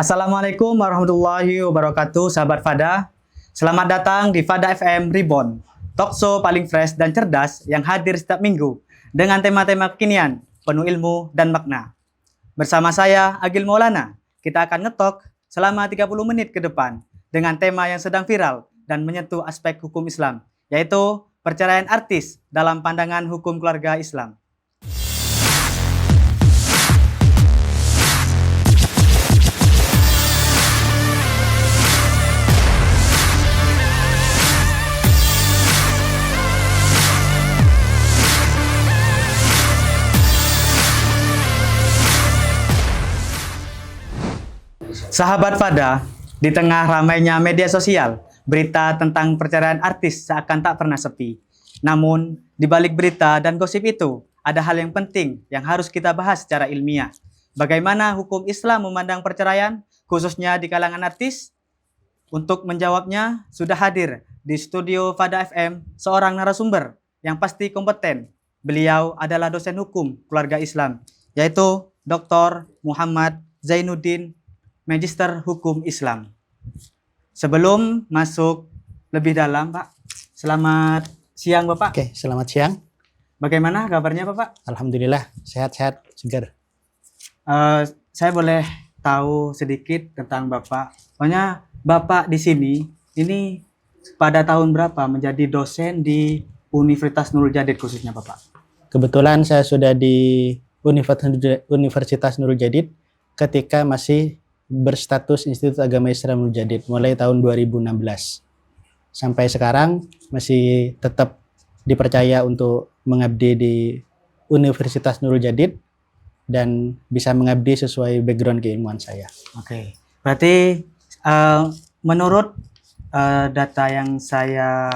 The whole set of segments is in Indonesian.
Assalamualaikum warahmatullahi wabarakatuh, sahabat Fada. Selamat datang di Fada FM Reborn, talkshow paling fresh dan cerdas yang hadir setiap minggu dengan tema-tema kekinian, penuh ilmu dan makna. Bersama saya, Agil Maulana, kita akan ngetok selama 30 menit ke depan dengan tema yang sedang viral dan menyentuh aspek hukum Islam, yaitu perceraian artis dalam pandangan hukum keluarga Islam. Sahabat Fada, di tengah ramainya media sosial, berita tentang perceraian artis seakan tak pernah sepi. Namun, di balik berita dan gosip itu, ada hal yang penting yang harus kita bahas secara ilmiah. Bagaimana hukum Islam memandang perceraian, khususnya di kalangan artis? Untuk menjawabnya, sudah hadir di studio Fada FM seorang narasumber yang pasti kompeten. Beliau adalah dosen hukum keluarga Islam, yaitu Dr. Muhammad Zainuddin, Magister Hukum Islam. Sebelum masuk lebih dalam, Pak, selamat siang, Bapak. Oke, selamat siang. Bagaimana kabarnya, Bapak? Alhamdulillah, sehat-sehat, segar. Saya boleh tahu sedikit tentang Bapak? Pokoknya Bapak di sini, ini pada tahun berapa menjadi dosen di Universitas Nurul Jadid khususnya, Bapak? Kebetulan saya sudah di Universitas Nurul Jadid ketika masih berstatus Institut Agama Islam Nurul Jadid mulai tahun 2016. Sampai sekarang masih tetap dipercaya untuk mengabdi di Universitas Nurul Jadid dan bisa mengabdi sesuai background keilmuan saya. Oke. Berarti menurut data yang saya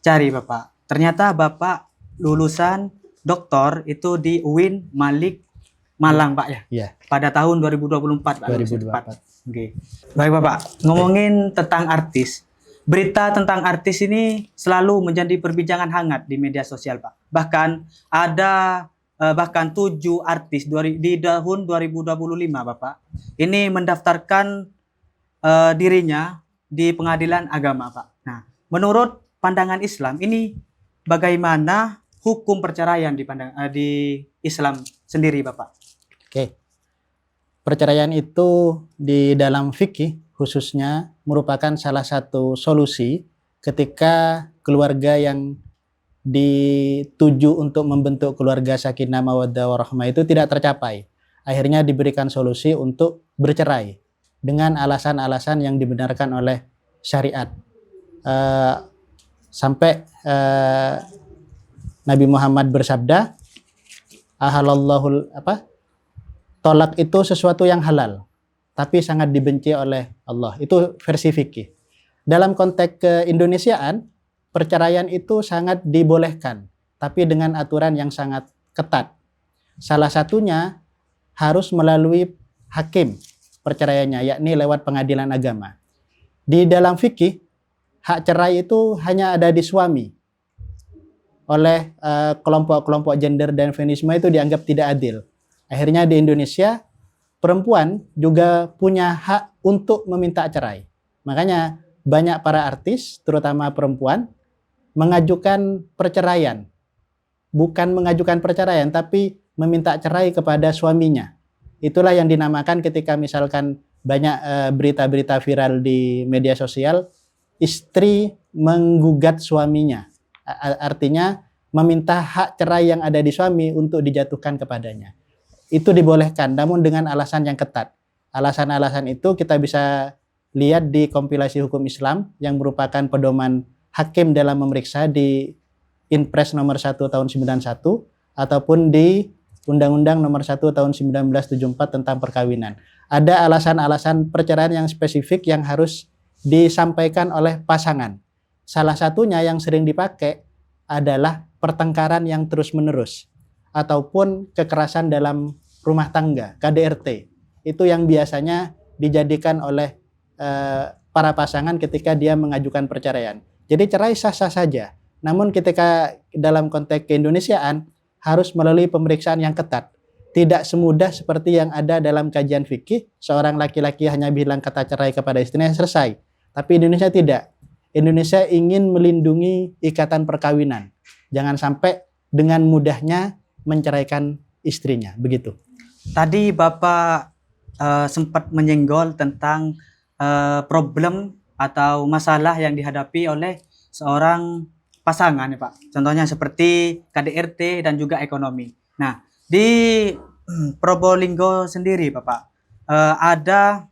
cari, Bapak, ternyata Bapak lulusan doktor itu di UIN Malik Malang, Pak, ya? Iya. Pada tahun 2024, Pak. 2024. Oke. Baik, Bapak. Ngomongin tentang artis. Berita tentang artis ini selalu menjadi perbincangan hangat di media sosial, Pak. Bahkan ada 7 artis di tahun 2025, Bapak. Ini mendaftarkan dirinya di pengadilan agama, Pak. Nah, menurut pandangan Islam ini bagaimana hukum perceraian di Islam sendiri, Bapak? Oke. Perceraian itu di dalam fikih khususnya merupakan salah satu solusi ketika keluarga yang dituju untuk membentuk keluarga sakinah mawaddah warahmah itu tidak tercapai. Akhirnya diberikan solusi untuk bercerai dengan alasan-alasan yang dibenarkan oleh syariat. Sampai Nabi Muhammad bersabda, ahalallahul tolak itu sesuatu yang halal, tapi sangat dibenci oleh Allah. Itu versi fikih. Dalam konteks keindonesiaan, perceraian itu sangat dibolehkan, tapi dengan aturan yang sangat ketat. Salah satunya harus melalui hakim perceraiannya, yakni lewat pengadilan agama. Di dalam fikih, hak cerai itu hanya ada di suami. Oleh kelompok-kelompok gender dan feminisme itu dianggap tidak adil. Akhirnya di Indonesia, perempuan juga punya hak untuk meminta cerai. Makanya banyak para artis, terutama perempuan, mengajukan perceraian. Bukan mengajukan perceraian, tapi meminta cerai kepada suaminya. Itulah yang dinamakan ketika misalkan banyak berita-berita viral di media sosial, istri menggugat suaminya. Artinya meminta hak cerai yang ada di suami untuk dijatuhkan kepadanya. Itu dibolehkan, namun dengan alasan yang ketat. Alasan-alasan itu kita bisa lihat di kompilasi hukum Islam yang merupakan pedoman hakim dalam memeriksa di Inpres nomor 1 tahun 91 ataupun di Undang-Undang nomor 1 tahun 1974 tentang perkawinan. Ada alasan-alasan perceraian yang spesifik yang harus disampaikan oleh pasangan. Salah satunya yang sering dipakai adalah pertengkaran yang terus-menerus ataupun kekerasan dalam rumah tangga, KDRT. Itu yang biasanya dijadikan oleh para pasangan ketika dia mengajukan perceraian. Jadi cerai sah-sah saja. Namun ketika dalam konteks keindonesiaan harus melalui pemeriksaan yang ketat. tidak semudah seperti yang ada dalam kajian fikih, seorang laki-laki hanya bilang kata cerai kepada istrinya selesai. Tapi Indonesia tidak. Indonesia ingin melindungi ikatan perkawinan. Jangan sampai dengan mudahnya menceraikan istrinya, begitu. Tadi Bapak sempat menyenggol tentang problem atau masalah yang dihadapi oleh seorang pasangan ya Pak. Contohnya seperti KDRT dan juga ekonomi. Nah, di Probolinggo sendiri Bapak, ada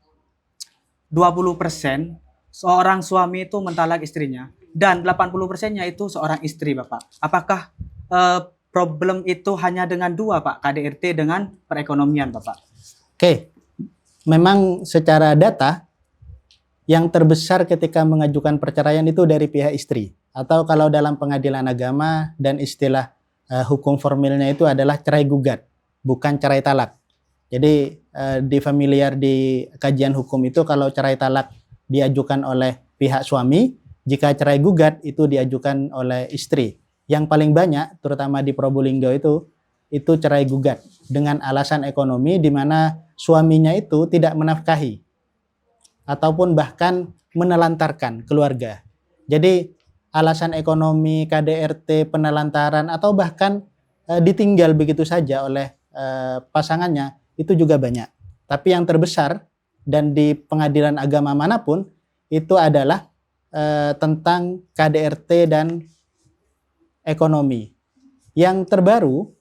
20% seorang suami itu mentalak istrinya dan 80%-nya itu seorang istri Bapak. Apakah problem itu hanya dengan dua Pak, KDRT dengan perekonomian Bapak? Oke, memang secara data yang terbesar ketika mengajukan perceraian itu dari pihak istri. Atau kalau dalam pengadilan agama dan istilah hukum formilnya itu adalah cerai gugat, bukan cerai talak. Jadi di familiar di kajian hukum itu kalau cerai talak diajukan oleh pihak suami, jika cerai gugat itu diajukan oleh istri. Yang paling banyak, terutama di Probolinggo itu cerai gugat dengan alasan ekonomi di mana suaminya itu tidak menafkahi ataupun bahkan menelantarkan keluarga. Jadi alasan ekonomi, KDRT, penelantaran atau bahkan ditinggal begitu saja oleh pasangannya itu juga banyak. Tapi yang terbesar dan di pengadilan agama manapun itu adalah tentang KDRT dan ekonomi. Yang terbaru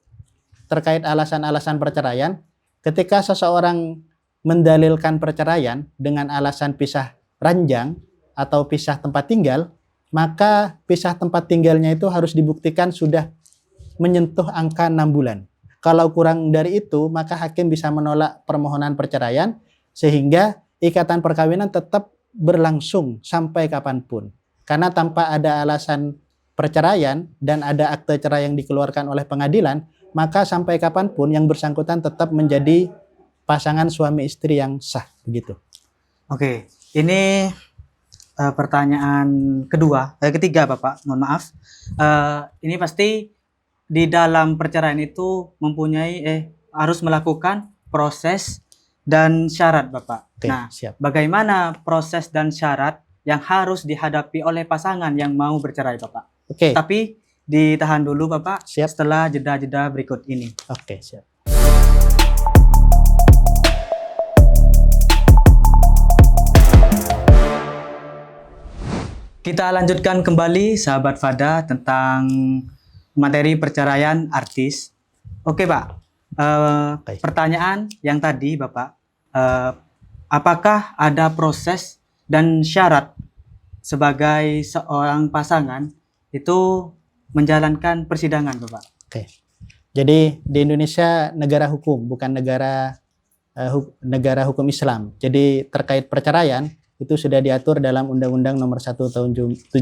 terkait alasan-alasan perceraian, ketika seseorang mendalilkan perceraian dengan alasan pisah ranjang atau pisah tempat tinggal, maka pisah tempat tinggalnya itu harus dibuktikan sudah menyentuh angka 6 bulan. Kalau kurang dari itu, maka hakim bisa menolak permohonan perceraian sehingga ikatan perkawinan tetap berlangsung sampai kapanpun. Karena tanpa ada alasan perceraian dan ada akte cerai yang dikeluarkan oleh pengadilan, maka sampai kapanpun yang bersangkutan tetap menjadi pasangan suami istri yang sah, begitu. Oke, ini pertanyaan ketiga Bapak, mohon maaf. Ini pasti di dalam perceraian itu mempunyai harus melakukan proses dan syarat Bapak. Oke, Nah, siap. bagaimana proses dan syarat yang harus dihadapi oleh pasangan yang mau bercerai Bapak? Oke, Tapi ditahan dulu Bapak, Siap. setelah jeda-jeda berikut ini. oke, siap. Kita lanjutkan kembali sahabat Fada tentang materi perceraian artis. Oke Pak, Oke. pertanyaan yang tadi Bapak, apakah ada proses dan syarat sebagai seorang pasangan itu menjalankan persidangan Bapak? Oke. Jadi di Indonesia negara hukum, bukan negara hukum Islam. Jadi terkait perceraian itu sudah diatur dalam Undang-Undang Nomor 1 Tahun 74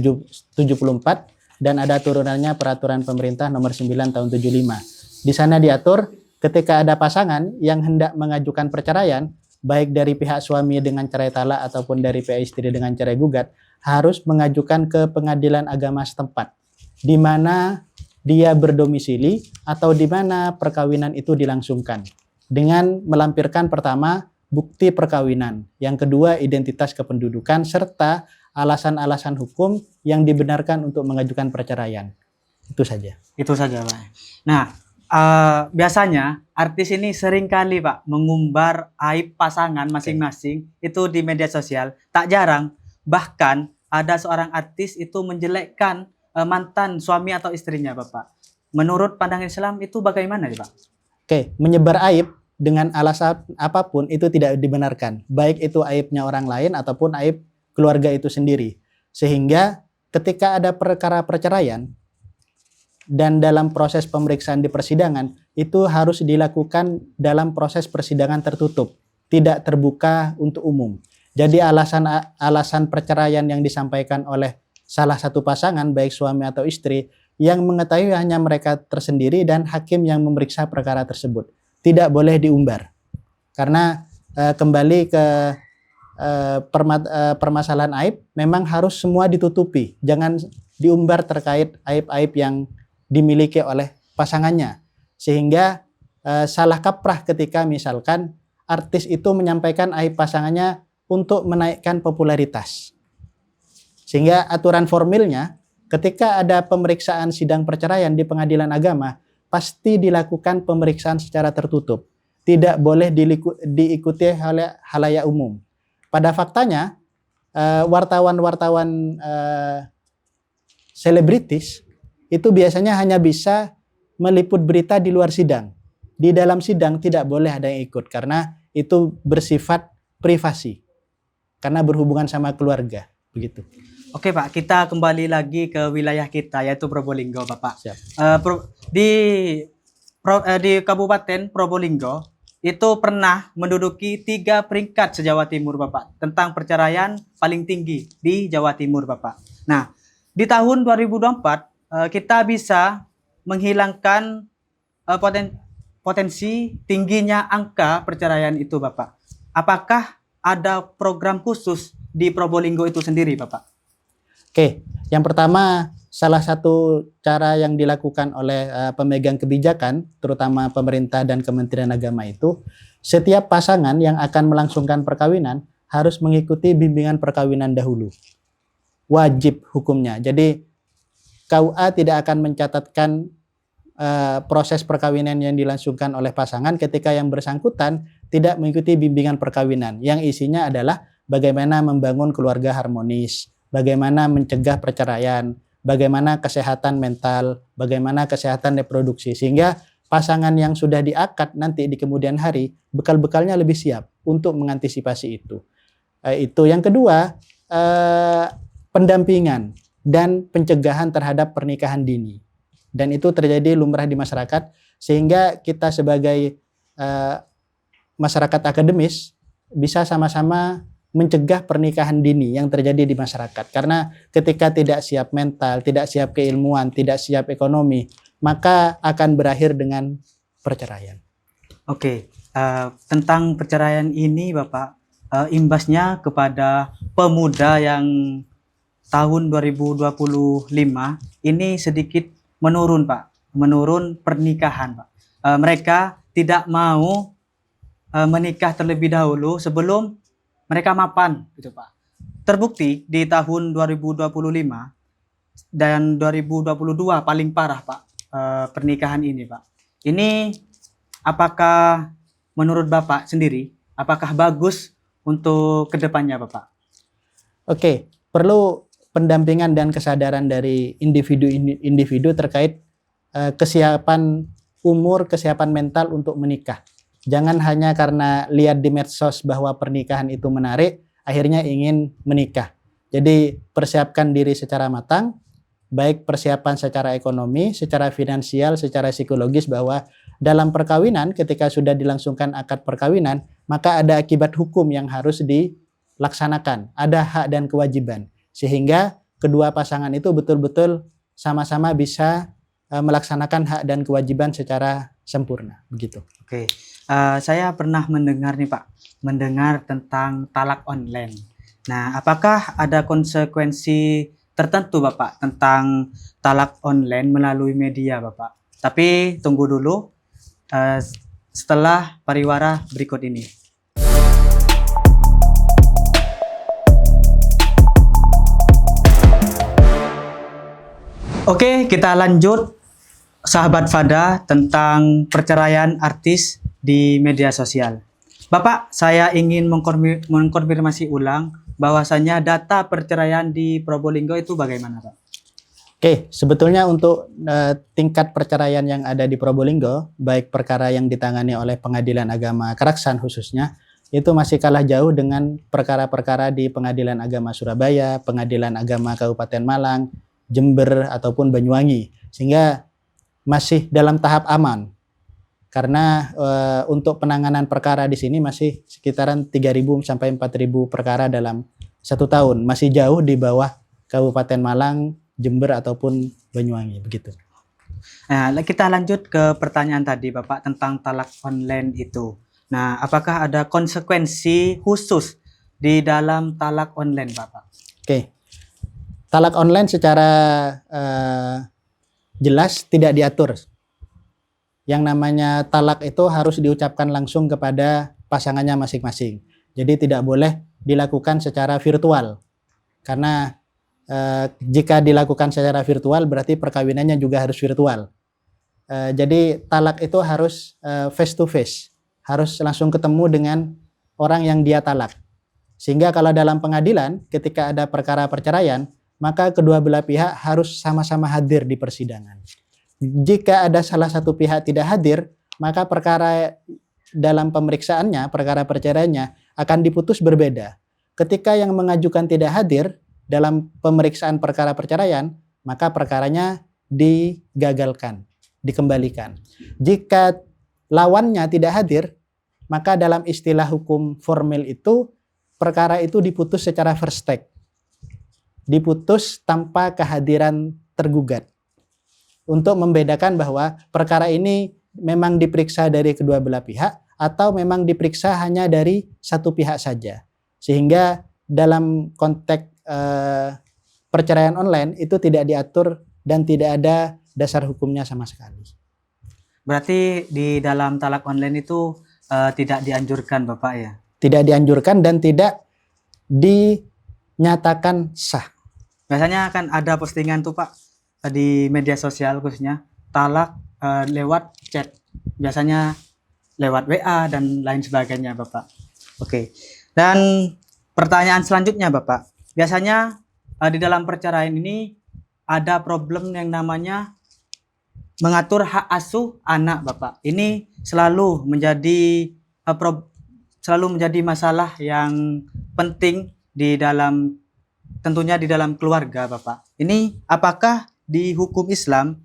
dan ada turunannya Peraturan Pemerintah Nomor 9 Tahun 75. Di sana diatur ketika ada pasangan yang hendak mengajukan perceraian, baik dari pihak suami dengan cerai talak ataupun dari pihak istri dengan cerai gugat, harus mengajukan ke pengadilan agama setempat, di mana dia berdomisili atau di mana perkawinan itu dilangsungkan. Dengan melampirkan pertama, bukti perkawinan. Yang kedua, identitas kependudukan, serta alasan-alasan hukum yang dibenarkan untuk mengajukan perceraian. Itu saja. Itu saja Pak. Nah, biasanya artis ini sering kali Pak mengumbar aib pasangan masing-masing itu di media sosial. Tak jarang bahkan ada seorang artis itu menjelekkan mantan suami atau istrinya Bapak. Menurut pandangan Islam itu bagaimana ya Pak? Oke, menyebar aib dengan alasan apapun itu tidak dibenarkan. Baik itu aibnya orang lain ataupun aib keluarga itu sendiri. Sehingga ketika ada perkara perceraian dan dalam proses pemeriksaan di persidangan itu harus dilakukan dalam proses persidangan tertutup, tidak terbuka untuk umum. Jadi alasan perceraian yang disampaikan oleh salah satu pasangan baik suami atau istri yang mengetahui hanya mereka tersendiri dan hakim yang memeriksa perkara tersebut. Tidak boleh diumbar. Karena kembali ke permasalahan aib memang harus semua ditutupi. Jangan diumbar terkait aib-aib yang dimiliki oleh pasangannya. Sehingga salah kaprah ketika misalkan artis itu menyampaikan aib pasangannya untuk menaikkan popularitas. Sehingga aturan formilnya ketika ada pemeriksaan sidang perceraian di pengadilan agama pasti dilakukan pemeriksaan secara tertutup. Tidak boleh diikuti halayak umum. Pada faktanya wartawan-wartawan selebritis itu biasanya hanya bisa meliput berita di luar sidang. Di dalam sidang tidak boleh ada yang ikut karena itu bersifat privasi. Karena berhubungan sama keluarga, begitu. Oke Pak, kita kembali lagi ke wilayah kita yaitu Probolinggo Bapak. Siap. Di Kabupaten Probolinggo itu pernah menduduki 3 peringkat se-Jawa Timur Bapak tentang perceraian paling tinggi di Jawa Timur Bapak. Nah, di tahun 2024 kita bisa menghilangkan potensi tingginya angka perceraian itu Bapak. Apakah ada program khusus di Probolinggo itu sendiri Bapak? Oke, yang pertama salah satu cara yang dilakukan oleh pemegang kebijakan, terutama pemerintah dan Kementerian Agama itu, setiap pasangan yang akan melangsungkan perkawinan harus mengikuti bimbingan perkawinan dahulu. Wajib hukumnya. Jadi KUA tidak akan mencatatkan proses perkawinan yang dilangsungkan oleh pasangan ketika yang bersangkutan tidak mengikuti bimbingan perkawinan. Yang isinya adalah bagaimana membangun keluarga harmonis, bagaimana mencegah perceraian, bagaimana kesehatan mental, bagaimana kesehatan reproduksi, sehingga pasangan yang sudah diakad nanti di kemudian hari bekal-bekalnya lebih siap untuk mengantisipasi itu. Itu yang kedua, pendampingan dan pencegahan terhadap pernikahan dini, dan itu terjadi lumrah di masyarakat, sehingga kita sebagai masyarakat akademis bisa sama-sama mencegah pernikahan dini yang terjadi di masyarakat. Karena ketika tidak siap mental, tidak siap keilmuan, tidak siap ekonomi, maka akan berakhir dengan perceraian. Oke, tentang perceraian ini Bapak, imbasnya kepada pemuda yang tahun 2025 ini sedikit menurun Pak, menurun pernikahan Pak. Mereka tidak mau menikah terlebih dahulu sebelum mereka mapan gitu Pak. Terbukti di tahun 2025 dan 2022 paling parah Pak pernikahan ini Pak. Ini apakah menurut Bapak sendiri apakah bagus untuk kedepannya Bapak? Oke, perlu pendampingan dan kesadaran dari individu terkait kesiapan umur, kesiapan mental untuk menikah. Jangan hanya karena lihat di medsos bahwa pernikahan itu menarik, akhirnya ingin menikah. Jadi persiapkan diri secara matang, baik persiapan secara ekonomi, secara finansial, secara psikologis, bahwa dalam perkawinan ketika sudah dilangsungkan akad perkawinan, maka ada akibat hukum yang harus dilaksanakan, ada hak dan kewajiban. Sehingga kedua pasangan itu betul-betul sama-sama bisa melaksanakan hak dan kewajiban secara sempurna, begitu. Oke. Saya pernah mendengar nih Pak, mendengar tentang talak online. Nah, apakah ada konsekuensi tertentu Bapak tentang talak online melalui media Bapak? Tapi tunggu dulu setelah pariwara berikut ini. Oke, kita lanjut sahabat Fada tentang perceraian artis di media sosial. Bapak, saya ingin mengkonfirmasi ulang bahwasannya data perceraian di Probolinggo itu bagaimana, Pak? Oke, sebetulnya untuk tingkat perceraian yang ada di Probolinggo, baik perkara yang ditangani oleh Pengadilan Agama Karaksan khususnya, itu masih kalah jauh dengan perkara-perkara di Pengadilan Agama Surabaya, Pengadilan Agama Kabupaten Malang, Jember, ataupun Banyuwangi. Sehingga masih dalam tahap aman. Karena untuk penanganan perkara di sini masih sekitaran 3.000 sampai 4.000 perkara dalam 1 tahun. Masih jauh di bawah Kabupaten Malang, Jember, ataupun Banyuwangi, begitu. Nah, kita lanjut ke pertanyaan tadi Bapak tentang talak online itu. Nah, apakah ada konsekuensi khusus di dalam talak online Bapak? Oke. Talak online secara jelas tidak diatur Yang namanya talak itu harus diucapkan langsung kepada pasangannya masing-masing. Jadi tidak boleh dilakukan secara virtual. Karena jika dilakukan secara virtual berarti perkawinannya juga harus virtual. Jadi talak itu harus face to face, harus langsung ketemu dengan orang yang dia talak. Sehingga kalau dalam pengadilan ketika ada perkara perceraian, maka kedua belah pihak harus sama-sama hadir di persidangan. Jika ada salah satu pihak tidak hadir, maka perkara dalam pemeriksaannya, perkara perceraiannya akan diputus berbeda. Ketika yang mengajukan tidak hadir dalam pemeriksaan perkara perceraian, maka perkaranya digagalkan, dikembalikan. Jika lawannya tidak hadir, maka dalam istilah hukum formil itu, perkara itu diputus secara first take. Diputus tanpa kehadiran tergugat. Untuk membedakan bahwa perkara ini memang diperiksa dari kedua belah pihak atau memang diperiksa hanya dari satu pihak saja. Sehingga dalam konteks perceraian online itu tidak diatur dan tidak ada dasar hukumnya sama sekali. Berarti di dalam talak online itu tidak dianjurkan Bapak ya? Tidak dianjurkan dan tidak dinyatakan sah. Biasanya kan ada postingan tuh Pak di media sosial khususnya talak lewat chat, biasanya lewat WA dan lain sebagainya Bapak. Oke. Dan pertanyaan selanjutnya Bapak, biasanya di dalam perceraian ini ada problem yang namanya mengatur hak asuh anak Bapak. Ini selalu menjadi masalah yang penting di dalam, tentunya di dalam keluarga Bapak. Ini apakah di hukum Islam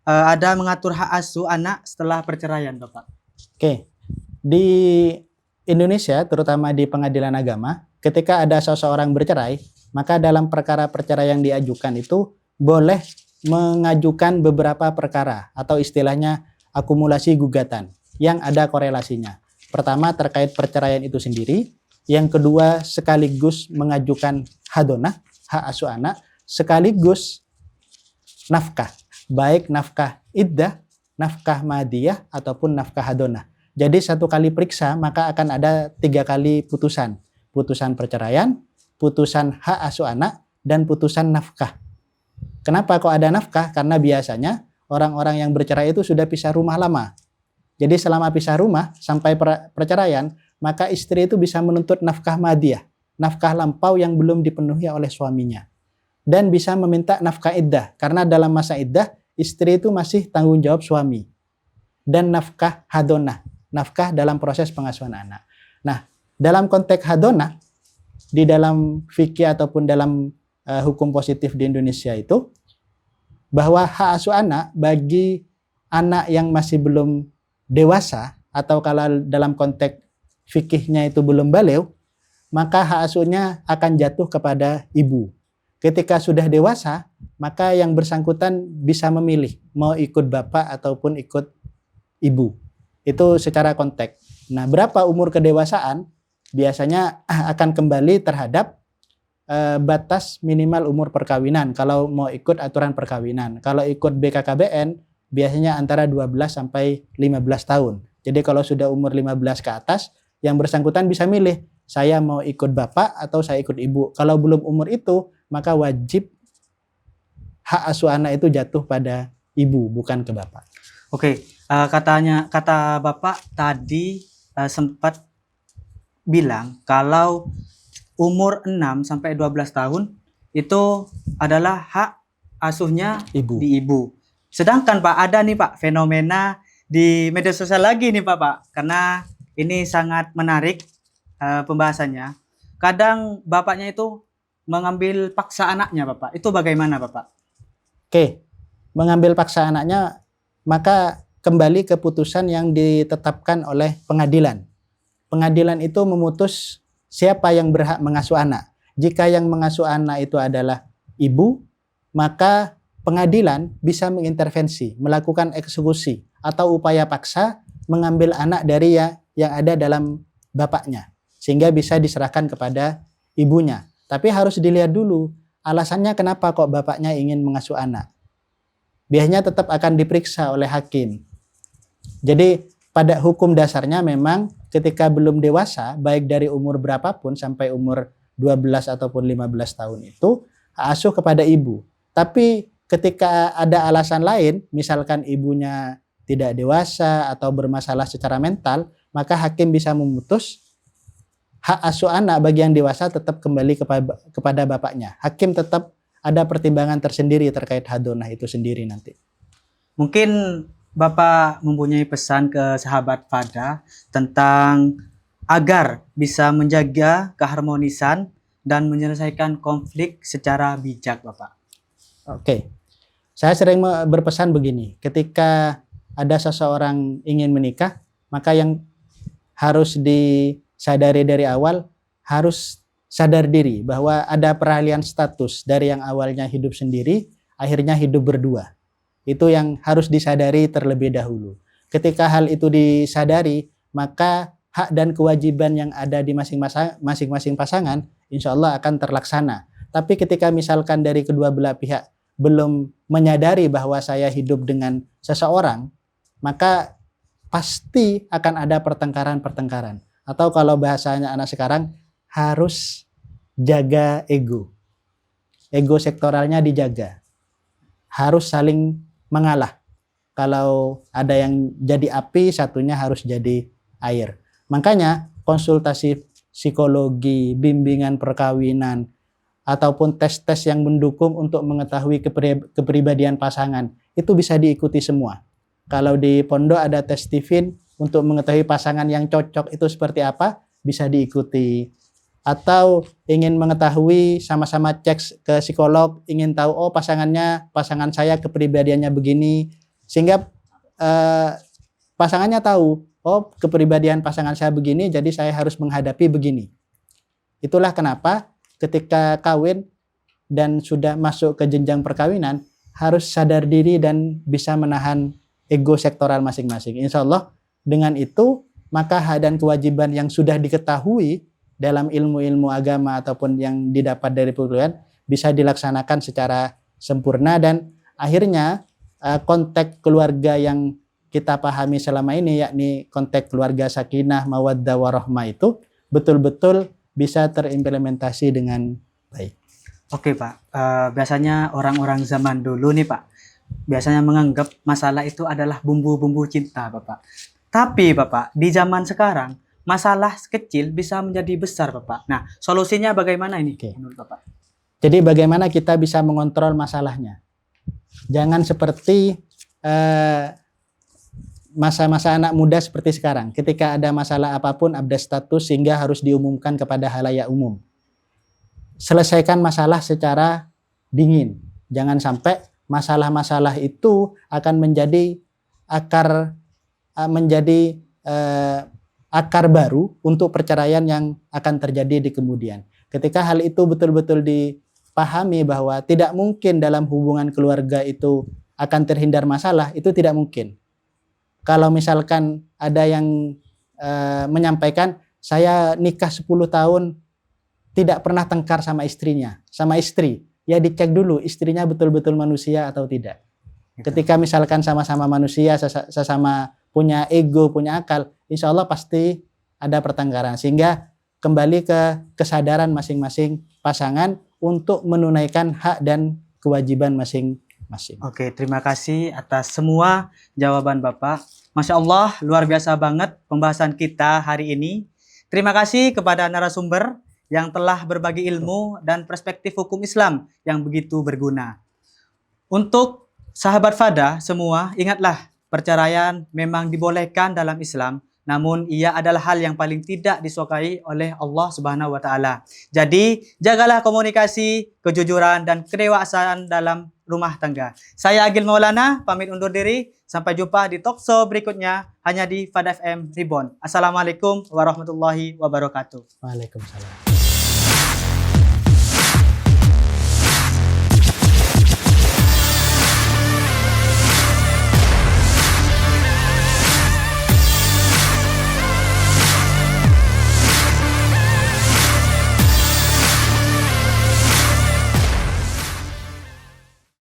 ada mengatur hak asuh anak setelah perceraian Bapak? Oke. Di Indonesia, terutama di pengadilan agama, ketika ada seseorang bercerai, maka dalam perkara perceraian yang diajukan itu boleh mengajukan beberapa perkara atau istilahnya akumulasi gugatan yang ada korelasinya. Pertama terkait perceraian itu sendiri, yang kedua sekaligus mengajukan hadonah, hak asuh anak, sekaligus nafkah, baik nafkah iddah, nafkah madiyah ataupun nafkah hadonah. Jadi satu kali periksa maka akan ada 3 kali putusan. Putusan perceraian, putusan hak asuh anak, dan putusan nafkah. Kenapa kok ada nafkah? Karena biasanya orang-orang yang bercerai itu sudah pisah rumah lama. Jadi selama pisah rumah sampai perceraian, maka istri itu bisa menuntut nafkah madiyah, nafkah lampau yang belum dipenuhi oleh suaminya. Dan bisa meminta nafkah iddah, karena dalam masa iddah, istri itu masih tanggung jawab suami. Dan nafkah hadonah, nafkah dalam proses pengasuhan anak. Nah, dalam konteks hadonah, di dalam fikih ataupun dalam hukum positif di Indonesia itu, bahwa hak asuh anak bagi anak yang masih belum dewasa, atau kalau dalam konteks fikihnya itu belum baligh, maka hak asuhnya akan jatuh kepada ibu. Ketika sudah dewasa, maka yang bersangkutan bisa memilih mau ikut bapak ataupun ikut ibu. Itu secara konteks. Nah, berapa umur kedewasaan biasanya akan kembali terhadap batas minimal umur perkawinan kalau mau ikut aturan perkawinan. Kalau ikut BKKBN biasanya antara 12 sampai 15 tahun. Jadi kalau sudah umur 15 ke atas, yang bersangkutan bisa milih, saya mau ikut bapak atau saya ikut ibu. Kalau belum umur itu, maka wajib hak asuh anak itu jatuh pada ibu, bukan ke bapak. Oke, kata Bapak tadi sempat bilang kalau umur 6 sampai 12 tahun itu adalah hak asuhnya Ibu. di ibu. Sedangkan Pak ada nih Pak fenomena di media sosial lagi nih Pak, karena ini sangat menarik pembahasannya. Kadang bapaknya itu mengambil paksa anaknya Bapak. Itu bagaimana Bapak? Oke, mengambil paksa anaknya maka kembali ke putusan yang ditetapkan oleh pengadilan. Pengadilan itu memutus siapa yang berhak mengasuh anak. Jika yang mengasuh anak itu adalah ibu, maka pengadilan bisa mengintervensi, melakukan eksekusi atau upaya paksa mengambil anak dari yang ada dalam bapaknya, sehingga bisa diserahkan kepada ibunya. Tapi harus dilihat dulu alasannya kenapa kok bapaknya ingin mengasuh anak. Biasanya tetap akan diperiksa oleh hakim. Jadi pada hukum dasarnya memang ketika belum dewasa, baik dari umur berapapun sampai umur 12 ataupun 15 tahun itu hak asuh kepada ibu. Tapi ketika ada alasan lain, misalkan ibunya tidak dewasa atau bermasalah secara mental, maka hakim bisa memutus hak asuh anak bagi yang dewasa tetap kembali kepada bapaknya. Hakim tetap ada pertimbangan tersendiri terkait hadonah itu sendiri nanti. Mungkin Bapak mempunyai pesan ke sahabat Fada tentang agar bisa menjaga keharmonisan dan menyelesaikan konflik secara bijak, Bapak. Oke. Saya sering berpesan begini, ketika ada seseorang ingin menikah, maka yang harus disadari dari awal, harus sadar diri bahwa ada peralihan status dari yang awalnya hidup sendiri, akhirnya hidup berdua. Itu yang harus disadari terlebih dahulu. Ketika hal itu disadari, maka hak dan kewajiban yang ada di masing-masing pasangan, insya Allah akan terlaksana. Tapi ketika misalkan dari kedua belah pihak belum menyadari bahwa saya hidup dengan seseorang, maka pasti akan ada pertengkaran-pertengkaran. Atau kalau bahasanya anak sekarang, harus jaga ego. Ego sektoralnya dijaga. Harus saling mengalah. Kalau ada yang jadi api, satunya harus jadi air. Makanya konsultasi psikologi, bimbingan perkawinan, ataupun tes-tes yang mendukung untuk mengetahui kepribadian pasangan, itu bisa diikuti semua. Kalau di pondok ada tes Stephen untuk mengetahui pasangan yang cocok itu seperti apa, bisa diikuti. Atau ingin mengetahui, sama-sama cek ke psikolog, ingin tahu, oh pasangan saya kepribadiannya begini, sehingga pasangannya tahu, oh kepribadian pasangan saya begini, jadi saya harus menghadapi begini. Itulah kenapa ketika kawin dan sudah masuk ke jenjang perkawinan, harus sadar diri dan bisa menahan ego sektoral masing-masing. Insya Allah dengan itu, maka hak dan kewajiban yang sudah diketahui dalam ilmu-ilmu agama ataupun yang didapat dari perkuliahan bisa dilaksanakan secara sempurna, dan akhirnya konteks keluarga yang kita pahami selama ini, yakni konteks keluarga sakinah, mawaddah, warahmah itu betul-betul bisa terimplementasi dengan baik. Oke Pak, biasanya orang-orang zaman dulu nih Pak, biasanya menganggap masalah itu adalah bumbu-bumbu cinta Bapak. Tapi Bapak, di zaman sekarang, masalah kecil bisa menjadi besar Bapak. Nah, solusinya bagaimana ini menurut Bapak? Jadi bagaimana kita bisa mengontrol masalahnya? Jangan seperti masa-masa anak muda seperti sekarang. Ketika ada masalah apapun, update status sehingga harus diumumkan kepada halayak umum. Selesaikan masalah secara dingin. Jangan sampai masalah-masalah itu akan menjadi akar baru untuk perceraian yang akan terjadi di kemudian. Ketika hal itu betul-betul dipahami bahwa tidak mungkin dalam hubungan keluarga itu akan terhindar masalah, itu tidak mungkin. Kalau misalkan ada yang menyampaikan, saya nikah 10 tahun tidak pernah tengkar sama istrinya, sama istri, ya dicek dulu istrinya betul-betul manusia atau tidak. Ketika misalkan sama-sama manusia, sesama punya ego, punya akal, insya Allah pasti ada pertengkaran. Sehingga kembali ke kesadaran masing-masing pasangan untuk menunaikan hak dan kewajiban masing-masing. Oke, terima kasih atas semua jawaban Bapak. Masya Allah, luar biasa banget pembahasan kita hari ini. Terima kasih kepada narasumber yang telah berbagi ilmu dan perspektif hukum Islam yang begitu berguna. Untuk sahabat Fada semua, ingatlah, perceraian memang dibolehkan dalam Islam, namun ia adalah hal yang paling tidak disukai oleh Allah Subhanahu wa taala. Jadi, jagalah komunikasi, kejujuran dan kedewasaan dalam rumah tangga. Saya Agil Maulana, pamit undur diri. Sampai jumpa di talkshow berikutnya hanya di Fada FM Reborn. Assalamualaikum warahmatullahi wabarakatuh. Waalaikumsalam.